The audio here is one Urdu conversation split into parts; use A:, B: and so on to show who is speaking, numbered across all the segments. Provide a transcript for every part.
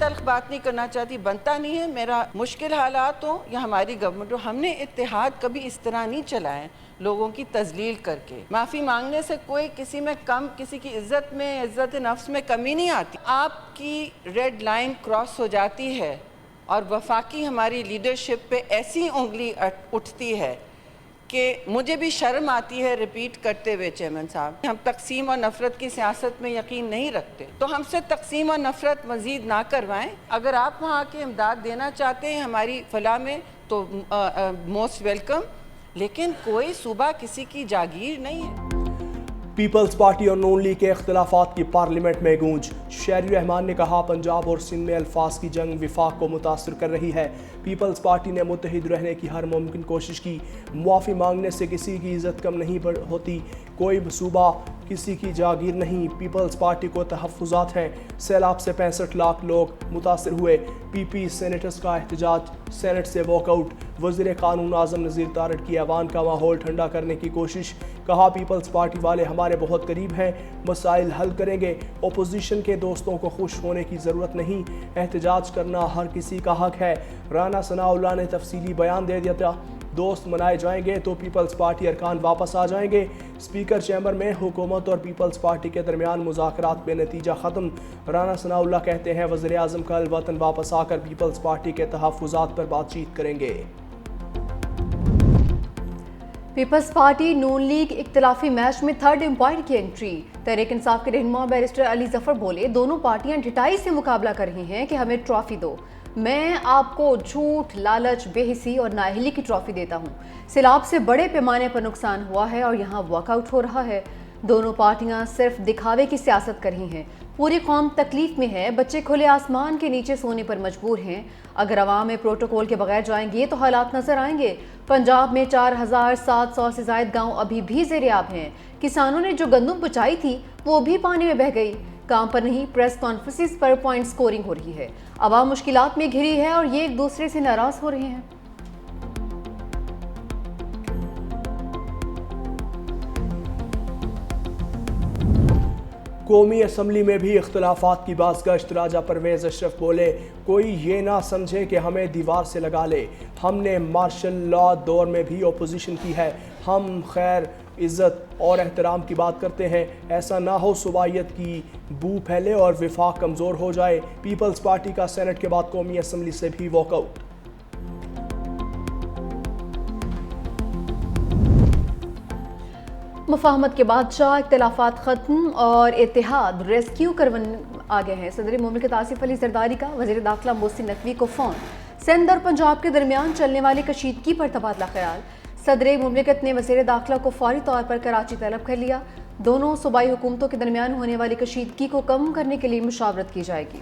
A: تلخ بات نہیں کرنا چاہتی، بنتا نہیں ہے، میرا مشکل حالات ہوں یا ہماری گورنمنٹ ہو، ہم نے اتحاد کبھی اس طرح نہیں چلائے لوگوں کی تذلیل کر کے۔ معافی مانگنے سے کوئی کسی میں کم، کسی کی عزت میں، عزت نفس میں کمی نہیں آتی۔ آپ کی ریڈ لائن کراس ہو جاتی ہے اور وفاقی ہماری لیڈرشپ پہ ایسی انگلی اٹھتی ہے کہ مجھے بھی شرم آتی ہے ریپیٹ کرتے ہوئے چیئرمین صاحب، ہم تقسیم اور نفرت کی سیاست میں یقین نہیں رکھتے، تو ہم سے تقسیم اور نفرت مزید نہ کروائیں۔ اگر آپ وہاں کے امداد دینا چاہتے ہیں ہماری فلاح میں تو موسٹ ویلکم، لیکن کوئی صوبہ کسی کی جاگیر نہیں ہے۔
B: پیپلز پارٹی اور نون لیگ کے اختلافات کی پارلیمنٹ میں گونج۔ شہری رحمان نے کہا پنجاب اور سندھ میں الفاظ کی جنگ وفاق کو متاثر کر رہی ہے۔ پیپلز پارٹی نے متحد رہنے کی ہر ممکن کوشش کی۔ معافی مانگنے سے کسی کی عزت کم نہیں ہوتی، کوئی صوبہ کسی کی جاگیر نہیں۔ پیپلز پارٹی کو تحفظات ہیں۔ سیلاب سے 65 لاکھ لوگ متاثر ہوئے۔ پی پی سینیٹرز کا احتجاج، سینٹ سے واک آؤٹ۔ وزیر قانون اعظم نذیر تارڑ کی ایوان کا ماحول ٹھنڈا کرنے کی کوشش۔ کہا پیپلز پارٹی والے ہمارے بہت قریب ہیں، مسائل حل کریں گے، اپوزیشن کے دوستوں کو خوش ہونے کی ضرورت نہیں، احتجاج کرنا ہر کسی کا حق ہے۔ رانا ثناء اللہ نے تفصیلی بیان دے دیا تھا، دوست منائے جائیں گے تو پیپلز پارٹی ارکان واپس آ جائیں گے۔ اسپیکر چیمبر میں حکومت اور پیپلز پارٹی کے درمیان مذاکرات بے نتیجہ ختم۔ رانا ثناء اللہ کہتے ہیں وزیر اعظم کل وطن واپس آ کر پیپلز پارٹی کے تحفظات پر بات چیت کریں گے۔
C: پیپلز پارٹی نون لیگ اختلافی میچ میں تھرڈ امپائر کی انٹری۔ تحریک انصاف کے رہنما بیرسٹر علی ظفر بولے دونوں پارٹیاں ڈٹائی سے مقابلہ کر رہی ہیں کہ ہمیں ٹرافی دو، میں آپ کو جھوٹ، لالچ، بے حسی اور نااہلی کی ٹرافی دیتا ہوں۔ سیلاب سے بڑے پیمانے پر نقصان ہوا ہے اور یہاں واک آؤٹ ہو رہا ہے۔ دونوں پارٹیاں صرف دکھاوے کی سیاست کر رہی ہیں، پوری قوم تکلیف میں ہے، بچے کھلے آسمان کے نیچے سونے پر مجبور ہیں۔ اگر عوام میں پروٹوکول کے بغیر جائیں گے تو حالات نظر آئیں گے۔ پنجاب میں 4700 سے زائد گاؤں ابھی بھی زیر آب ہیں۔ کسانوں نے جو گندم بچائی تھی وہ بھی پانی میں بہہ گئی۔ کام پر نہیں، پریس کانفرنسز پر پوائنٹ سکورنگ ہو رہی ہے۔ عوام مشکلات میں گھری ہے اور یہ ایک دوسرے سے ناراض ہو رہے ہیں۔
B: قومی اسمبلی میں بھی اختلافات کی بازگشت۔ راجہ پرویز اشرف بولے کوئی یہ نہ سمجھے کہ ہمیں دیوار سے لگا لے، ہم نے مارشل لا دور میں بھی اپوزیشن کی ہے، ہم خیر، عزت اور احترام کی بات کرتے ہیں، ایسا نہ ہو صوبائیت کی بو پھیلے اور وفاق کمزور ہو جائے۔ پیپلز پارٹی کا سینٹ کے بعد قومی اسمبلی سے بھی واک آؤٹ۔
C: مفاہمت کے بادشاہ، اختلافات ختم اور اتحاد ریسکیو کروانے آگے ہیں۔ صدر مملکت آصف علی زرداری کا وزیر داخلہ محسن نقوی کو فون۔ سندھ اور پنجاب کے درمیان چلنے والی کشیدگی پر تبادلہ خیال۔ صدر مملکت نے وزیر داخلہ کو فوری طور پر کراچی طلب کر لیا۔ دونوں صوبائی حکومتوں کے درمیان ہونے والی کشیدگی کو کم کرنے کے لیے مشاورت کی جائے گی۔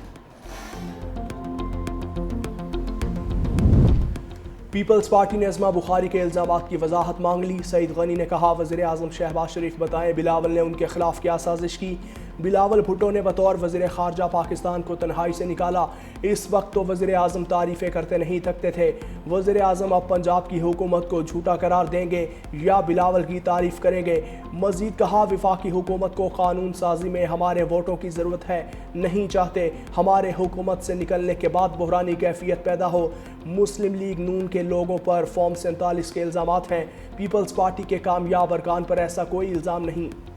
B: پیپلز پارٹی نے عظمیٰ بخاری کے الزامات کی وضاحت مانگ لی۔ سعید غنی نے کہا وزیر اعظم شہباز شریف بتائیں بلاول نے ان کے خلاف کیا سازش کی۔ بلاول بھٹو نے بطور وزیر خارجہ پاکستان کو تنہائی سے نکالا، اس وقت تو وزیر اعظم تعریفیں کرتے نہیں تھکتے تھے۔ وزیر اعظم اب پنجاب کی حکومت کو جھوٹا قرار دیں گے یا بلاول کی تعریف کریں گے؟ مزید کہا وفاقی حکومت کو قانون سازی میں ہمارے ووٹوں کی ضرورت ہے، نہیں چاہتے ہمارے حکومت سے نکلنے کے بعد بحرانی کیفیت پیدا ہو۔ مسلم لیگ نون کے لوگوں پر فارم 47 کے الزامات ہیں، پیپلز پارٹی کے کامیاب ارکان پر ایسا کوئی الزام نہیں۔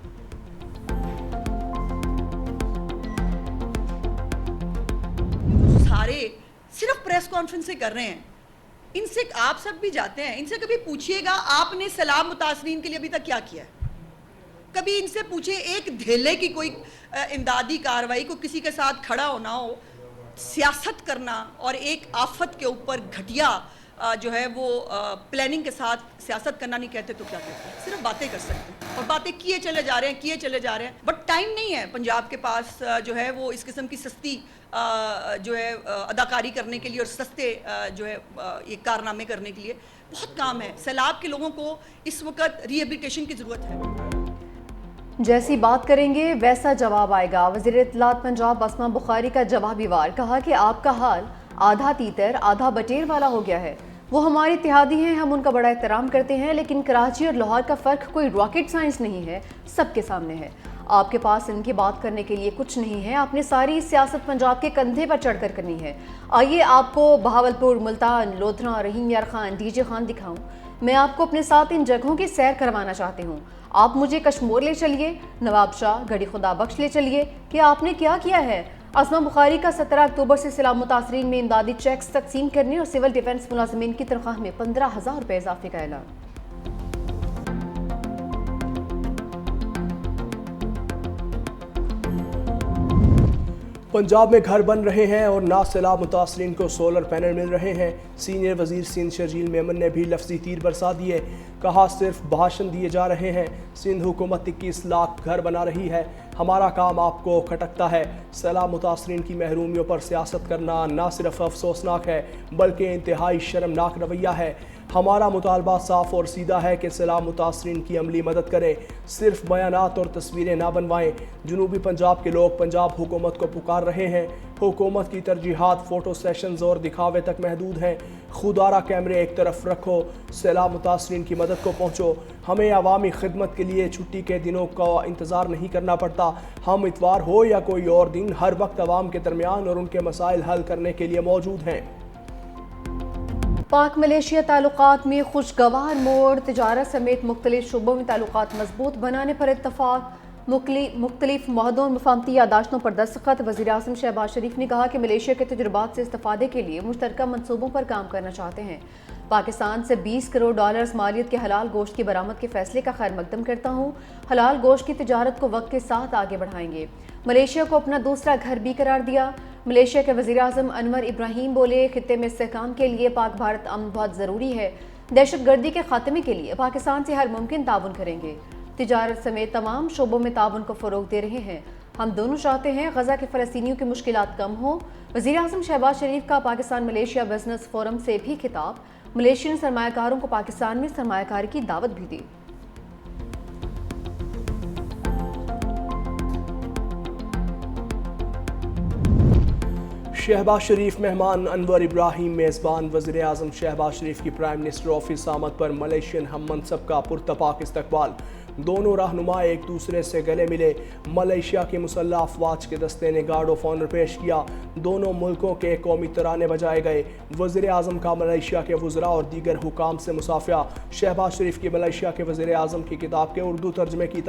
D: سارے صرف پریس کانفرنس سے کر رہے ہیں، ان سے آپ سب بھی جاتے ہیں، ان سے کبھی پوچھئے گا آپ نے سیلاب متاثرین کے لیے ابھی تک کیا کیا ہے؟ کبھی ان سے پوچھیں ایک دھیلے کی کوئی امدادی کارروائی کو کسی کے ساتھ کھڑا ہونا ہو، سیاست کرنا اور ایک آفت کے اوپر گھٹیا جو ہے وہ پلاننگ کے ساتھ سیاست کرنا نہیں کہتے تو کیا کہتے ہیں؟ صرف باتیں کر سکتے ہیں اور باتیں کیے چلے جا رہے ہیں بٹ ٹائم نہیں ہے پنجاب کے پاس جو ہے وہ اس قسم کی سستی جو ہے اداکاری کرنے کے لیے اور سستے جو ہے یہ کارنامے کرنے کے لیے بہت کام ہے۔ سیلاب کے لوگوں کو اس وقت ری ایبلیٹیشن کی ضرورت ہے۔
C: جیسی بات کریں گے ویسا جواب آئے گا۔ وزیر اطلاعات پنجاب اسما بخاری کا جوابی وار، کہا کہ آپ کا حال آدھا تیتر آدھا بٹیر والا ہو گیا ہے۔ وہ ہمارے اتحادی ہیں، ہم ان کا بڑا احترام کرتے ہیں، لیکن کراچی اور لاہور کا فرق کوئی راکٹ سائنس نہیں ہے، سب کے سامنے ہے۔ آپ کے پاس ان کی بات کرنے کے لیے کچھ نہیں ہے، آپ نے ساری سیاست پنجاب کے کندھے پر چڑھ کر کرنی ہے۔ آئیے آپ کو بہاولپور، ملتان، لودھنا، رحیم یار خان، ڈی جے خان دکھاؤں۔ میں آپ کو اپنے ساتھ ان جگہوں کی سیر کروانا چاہتی ہوں۔ آپ مجھے کشمور لے چلیے، نواب شاہ، گڑھی خدا بخش لے چلیے کہ آپ نے کیا کیا ہے۔ اسما بخاری کا 17 اکتوبر سے سیلاب متاثرین میں امدادی چیکس تقسیم کرنے اور سول ڈیفنس ملازمین کی تنخواہ میں 15,000 روپے اضافے کا اعلان۔
B: پنجاب میں گھر بن رہے ہیں اور نہ سیلاب متاثرین کو سولر پینل مل رہے ہیں۔ سینئر وزیر سندھ شرجیل میمن نے بھی لفظی تیر برسا دیے، کہا صرف بھاشن دیے جا رہے ہیں۔ سندھ حکومت 21 لاکھ گھر بنا رہی ہے، ہمارا کام آپ کو کھٹکتا ہے۔ سیلاب متاثرین کی محرومیوں پر سیاست کرنا نہ صرف افسوسناک ہے بلکہ انتہائی شرمناک رویہ ہے۔ ہمارا مطالبہ صاف اور سیدھا ہے کہ سیلاب متاثرین کی عملی مدد کریں، صرف بیانات اور تصویریں نہ بنوائیں۔ جنوبی پنجاب کے لوگ پنجاب حکومت کو پکار رہے ہیں۔ حکومت کی ترجیحات فوٹو سیشنز اور دکھاوے تک محدود ہیں۔ خودارہ کیمرے ایک طرف رکھو، سیلاب متاثرین کی مدد کو پہنچو۔ ہمیں عوامی خدمت کے لیے چھٹی کے دنوں کا انتظار نہیں کرنا پڑتا۔ ہم اتوار ہو یا کوئی اور دن ہر وقت عوام کے درمیان اور ان کے مسائل حل کرنے کے لیے موجود ہیں۔
C: پاک ملیشیا تعلقات میں خوشگوار موڑ، تجارت سمیت مختلف شعبوں میں تعلقات مضبوط بنانے پر اتفاق، مختلف معاہدوں اور مفاہمتی یادداشتوں پر دستخط۔ وزیراعظم شہباز شریف نے کہا کہ ملیشیا کے تجربات سے استفادے کے لیے مشترکہ منصوبوں پر کام کرنا چاہتے ہیں۔ پاکستان سے 20 کروڑ ڈالرز مالیت کے حلال گوشت کی برآمد کے فیصلے کا خیر مقدم کرتا ہوں۔ حلال گوشت کی تجارت کو وقت کے ساتھ آگے بڑھائیں گے۔ ملیشیا کو اپنا دوسرا گھر بھی قرار دیا۔ ملیشیا کے وزیراعظم انور ابراہیم بولے، خطے میں استحکام کے لیے پاک بھارت امن بہت ضروری ہے۔ دہشت گردی کے خاتمے کے لیے پاکستان سے ہر ممکن تعاون کریں گے۔ تجارت سمیت تمام شعبوں میں تعاون کو فروغ دے رہے ہیں۔ ہم دونوں چاہتے ہیں غزہ کے فلسطینیوں کی مشکلات کم ہوں۔ وزیراعظم شہباز شریف کا پاکستان ملیشیا بزنس فورم سے بھی خطاب، ملیشین سرمایہ کاروں کو پاکستان میں سرمایہ کاری کی دعوت بھی دی۔
B: شہباز شریف مہمان، انور ابراہیم میزبان۔ وزیر اعظم شہباز شریف کی پرائم منسٹر آفس آمد پر ملیشین ہم منصب کا پرتپاک استقبال۔ دونوں رہنما ایک دوسرے سے گلے ملے۔ ملیشیا کے مسلح افواج کے دستے نے گارڈ آف آنر پیش کیا۔ دونوں ملکوں کے قومی ترانے بجائے گئے۔ وزیر اعظم کا ملیشیا کے وزراء اور دیگر حکام سے مصافحہ۔ شہباز شریف کی ملیشیا کے وزیر اعظم کی کتاب کے اردو ترجمے کی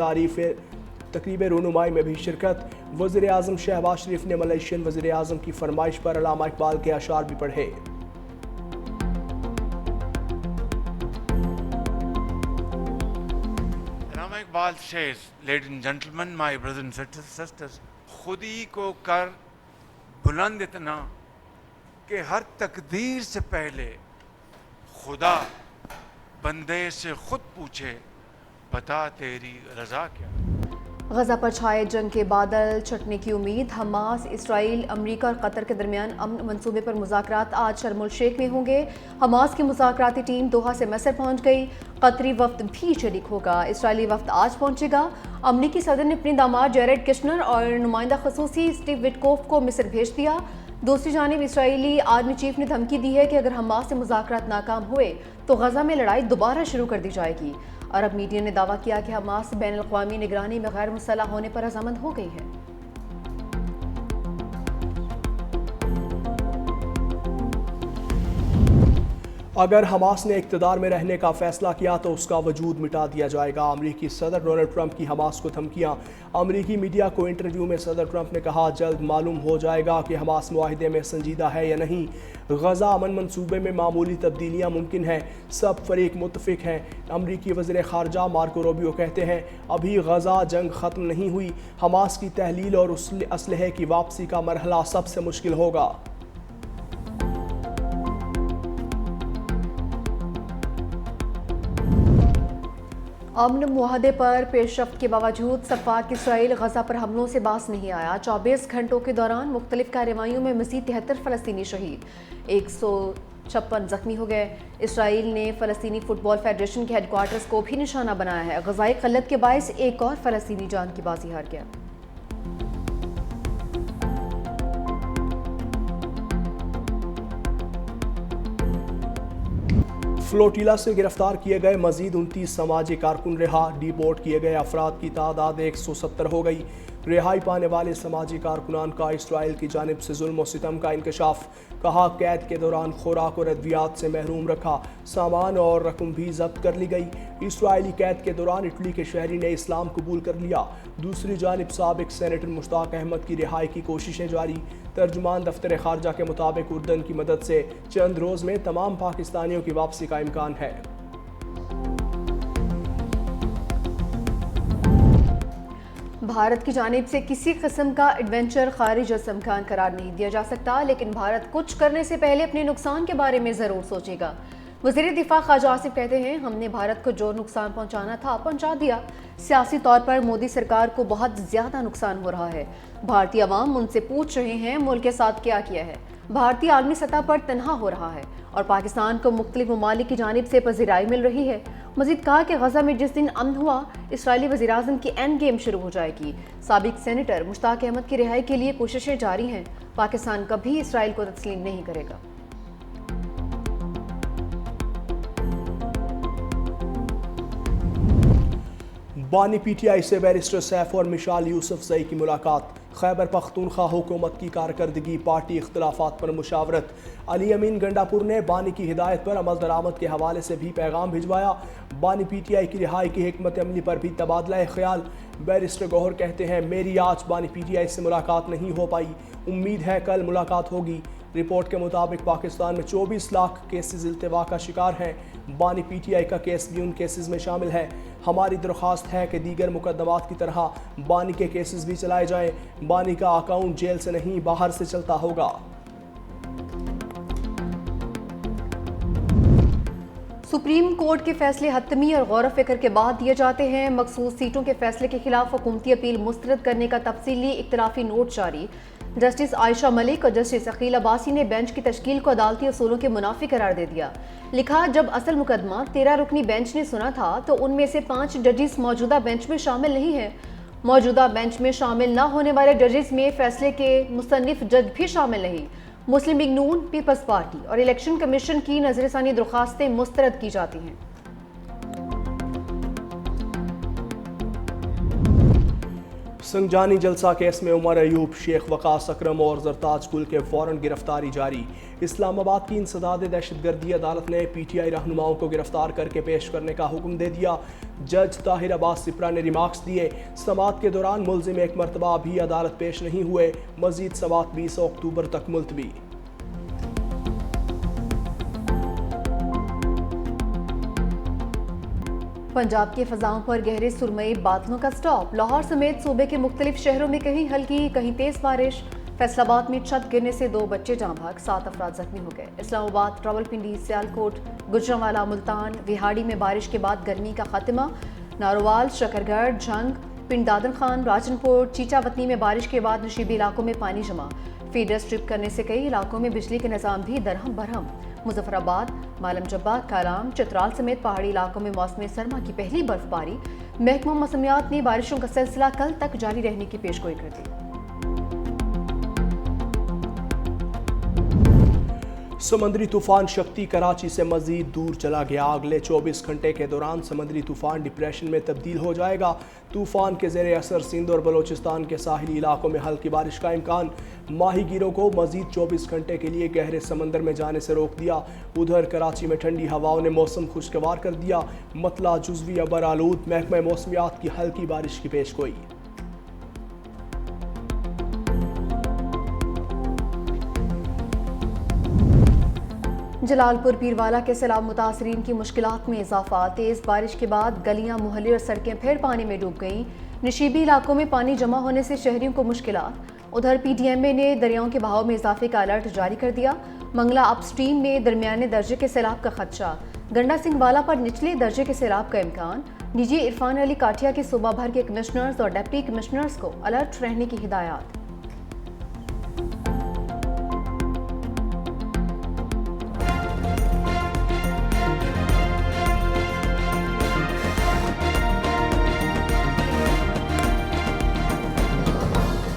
B: تقریب رونمائی میں بھی شرکت۔ وزیر اعظم شہباز شریف نے ملیشین وزیر اعظم کی فرمائش پر علامہ اقبال کے اشعار بھی پڑھے۔
E: علامہ Iqbal says, ladies and gentlemen, my brothers and sisters, خودی کو کر بلند اتنا کہ ہر تقدیر سے پہلے خدا بندے سے خود پوچھے، بتا تیری رضا کیا۔
C: غزہ پر چھائے جنگ کے بادل چھٹنے کی امید۔ حماس، اسرائیل، امریکہ اور قطر کے درمیان امن منصوبے پر مذاکرات آج شرم الشیخ میں ہوں گے۔ حماس کی مذاکراتی ٹیم دوحہ سے مصر پہنچ گئی۔ قطری وفد بھی شریک ہوگا۔ اسرائیلی وفد آج پہنچے گا۔ امریکی صدر نے اپنے داماد جیریڈ کشنر اور نمائندہ خصوصی اسٹیو وٹکوف کو مصر بھیج دیا۔ دوسری جانب اسرائیلی آرمی چیف نے دھمکی دی ہے کہ اگر حماس سے مذاکرات ناکام ہوئے تو غزہ میں لڑائی دوبارہ شروع کر دی جائے گی۔ عرب میڈیا نے دعویٰ کیا کہ حماس بین الاقوامی نگرانی میں غیر مسلح ہونے پر رضامند ہو گئی ہے۔
B: اگر حماس نے اقتدار میں رہنے کا فیصلہ کیا تو اس کا وجود مٹا دیا جائے گا۔ امریکی صدر ڈونلڈ ٹرمپ کی حماس کو دھمکیاں۔ امریکی میڈیا کو انٹرویو میں صدر ٹرمپ نے کہا، جلد معلوم ہو جائے گا کہ حماس معاہدے میں سنجیدہ ہے یا نہیں۔ غزہ امن منصوبے میں معمولی تبدیلیاں ممکن ہیں، سب فریق متفق ہیں۔ امریکی وزیر خارجہ مارکو روبیو کہتے ہیں، ابھی غزہ جنگ ختم نہیں ہوئی۔ حماس کی تحلیل اور اسلحے کی واپسی کا مرحلہ سب سے مشکل ہوگا۔
C: امن معاہدے پر پیش رفت کے باوجود سفاک اسرائیل غزہ پر حملوں سے باز نہیں آیا۔ 24 گھنٹوں کے دوران مختلف کارروائیوں میں مزید 73 فلسطینی شہید، 156 زخمی ہو گئے۔ اسرائیل نے فلسطینی فٹ بال فیڈریشن کے ہیڈ کوارٹرز کو بھی نشانہ بنایا ہے۔ غذائی قلت کے باعث ایک اور فلسطینی جان کی بازی ہار گیا۔
B: فلوٹیلا سے گرفتار کیے گئے مزید 29 سماجی کارکن رہا، ڈیپورٹ کیے گئے افراد کی تعداد 170 ہو گئی۔ رہائی پانے والے سماجی کارکنان کا اسرائیل کی جانب سے ظلم و ستم کا انکشاف، کہا قید کے دوران خوراک اور ادویات سے محروم رکھا، سامان اور رقم بھی ضبط کر لی گئی۔ اسرائیلی قید کے دوران اٹلی کے شہری نے اسلام قبول کر لیا۔ دوسری جانب سابق سینیٹر مشتاق احمد کی رہائی کی کوششیں جاری۔ ترجمان دفتر خارجہ کے مطابق اردن کی مدد سے چند روز میں تمام پاکستانیوں کی واپسی کا امکان ہے۔
C: بھارت کی جانب سے کسی قسم کا ایڈونچر خارج از امکان قرار نہیں دیا جا سکتا، لیکن بھارت کچھ کرنے سے پہلے اپنے نقصان کے بارے میں ضرور سوچے گا۔ وزیر دفاع خواجہ آصف کہتے ہیں، ہم نے بھارت کو جو نقصان پہنچانا تھا پہنچا دیا۔ سیاسی طور پر مودی سرکار کو بہت زیادہ نقصان ہو رہا ہے۔ بھارتی عوام ان سے پوچھ رہے ہیں ملک کے ساتھ کیا کیا ہے۔ بھارتی عالمی سطح پر تنہا ہو رہا ہے اور پاکستان کو مختلف ممالک کی جانب سے پذیرائی مل رہی ہے۔ مزید کہا کہ غزہ میں جس دن امن ہوا، اسرائیلی وزیراعظم کی اینڈ گیم شروع ہو جائے گی۔ سابق سینیٹر مشتاق احمد کی رہائی کے لیے کوششیں جاری ہیں۔ پاکستان کبھی اسرائیل کو تسلیم نہیں کرے گا۔
B: بانی پی ٹی آئی سے بیرسٹر سیف اور مشال یوسف زئی کی ملاقات، خیبر پختونخوا حکومت کی کارکردگی، پارٹی اختلافات پر مشاورت۔ علی امین گنڈاپور نے بانی کی ہدایت پر عمل درآمد کے حوالے سے بھی پیغام بھجوایا۔ بانی پی ٹی آئی کی رہائی کی حکمت عملی پر بھی تبادلہ خیال۔ بیرسٹر گوہر کہتے ہیں، میری آج بانی پی ٹی آئی سے ملاقات نہیں ہو پائی، امید ہے کل ملاقات ہوگی۔ رپورٹ کے مطابق پاکستان میں 24 لاکھ کیسز التوا کا شکار ہیں۔ بانی پی ٹی آئی کا کیس بھی ان کیسز میں شامل ہے۔ ہماری درخواست ہے کہ دیگر مقدمات کی طرح بانی کے کیسز بھی چلائے جائیں۔ بانی کا اکاؤنٹ جیل سے نہیں باہر سے چلتا ہوگا۔
C: سپریم کورٹ کے فیصلے حتمی اور غور و فکر کے بعد دیے جاتے ہیں۔ مخصوص سیٹوں کے فیصلے کے خلاف حکومتی اپیل مسترد کرنے کا تفصیلی اختلافی نوٹ جاری۔ جسٹس عائشہ ملک اور جسٹس عقیل عباسی نے بینچ کی تشکیل کو عدالتی اصولوں کے منافی قرار دے دیا۔ لکھا، جب اصل مقدمہ 13 رکنی بینچ نے سنا تھا تو ان میں سے 5 ججز موجودہ بینچ میں شامل نہیں ہیں۔ موجودہ بینچ میں شامل نہ ہونے والے ججز میں فیصلے کے مصنف جج بھی شامل نہیں۔ مسلم لیگ نون، پیپلز پارٹی اور الیکشن کمیشن کی نظر ثانی درخواستیں مسترد کی جاتی ہیں۔
B: سنجانی جلسہ کیس میں عمر ایوب، شیخ وقاص اکرم اور زرتاج گل کے وارنٹ گرفتاری جاری۔ اسلام آباد کی انسداد دہشت گردی عدالت نے پی ٹی آئی رہنماؤں کو گرفتار کر کے پیش کرنے کا حکم دے دیا۔ جج طاہر عباس سپرا نے ریمارکس دیے، سماعت کے دوران ملزم ایک مرتبہ بھی عدالت پیش نہیں ہوئے، مزید سماعت 20 اکتوبر تک ملتوی۔
C: پنجاب کی فضاؤں پر گہرے سرمئی بادلوں کا سٹاپ، لاہور سمیت صوبے کے مختلف شہروں میں کہیں ہلکی کہیں تیز بارش۔ فیصل آباد میں چھت گرنے سے 2 بچے جاں بحق، 7 افراد زخمی ہو گئے۔ اسلام آباد، راولپنڈی، سیالکوٹ، گجرانوالہ، ملتان، وہاڑی میں بارش کے بعد گرمی کا خاتمہ۔ ناروال، شکرگڑھ، جھنگ، پنڈ دادن خان، راجن پور، چیچا وطنی میں بارش کے بعد نشیبی علاقوں میں پانی جمع۔ فیڈر سٹرپ کرنے سے کئی علاقوں میں بجلی کے نظام بھی درہم برہم۔ مظفر آباد، مالم جبہ، کالام، چترال سمیت پہاڑی علاقوں میں موسم سرما کی پہلی برف باری۔ محکمہ موسمیات نے بارشوں کا سلسلہ کل تک جاری رہنے کی پیشگوئی کر دی۔
B: سمندری طوفان شکتی کراچی سے مزید دور چلا گیا۔ اگلے 24 گھنٹے کے دوران سمندری طوفان ڈپریشن میں تبدیل ہو جائے گا۔ طوفان کے زیر اثر سندھ اور بلوچستان کے ساحلی علاقوں میں ہلکی بارش کا امکان۔ ماہی گیروں کو مزید 24 گھنٹے کے لیے گہرے سمندر میں جانے سے روک دیا۔ ادھر کراچی میں ٹھنڈی ہواؤں نے موسم خوشگوار کر دیا۔ مطلع جزوی ابر آلود، محکمہ موسمیات کی ہلکی بارش کی پیشگوئی۔
C: جلال پور پیروالا کے سیلاب متاثرین کی مشکلات میں اضافہ، تیز بارش کے بعد گلیاں، محلے اور سڑکیں پھر پانی میں ڈوب گئیں۔ نشیبی علاقوں میں پانی جمع ہونے سے شہریوں کو مشکلات۔ ادھر پی ڈی ایم اے نے دریاؤں کے بہاؤ میں اضافے کا الرٹ جاری کر دیا۔ منگلا اپ سٹریم میں درمیانے درجے کے سیلاب کا خدشہ، گنڈا سنگھ والا پر نچلے درجے کے سیلاب کا امکان۔ ڈی جی عرفان علی کاٹھیا کے صوبہ بھر کے کمشنرز اور ڈپٹی کمشنرز کو الرٹ رہنے کی ہدایات۔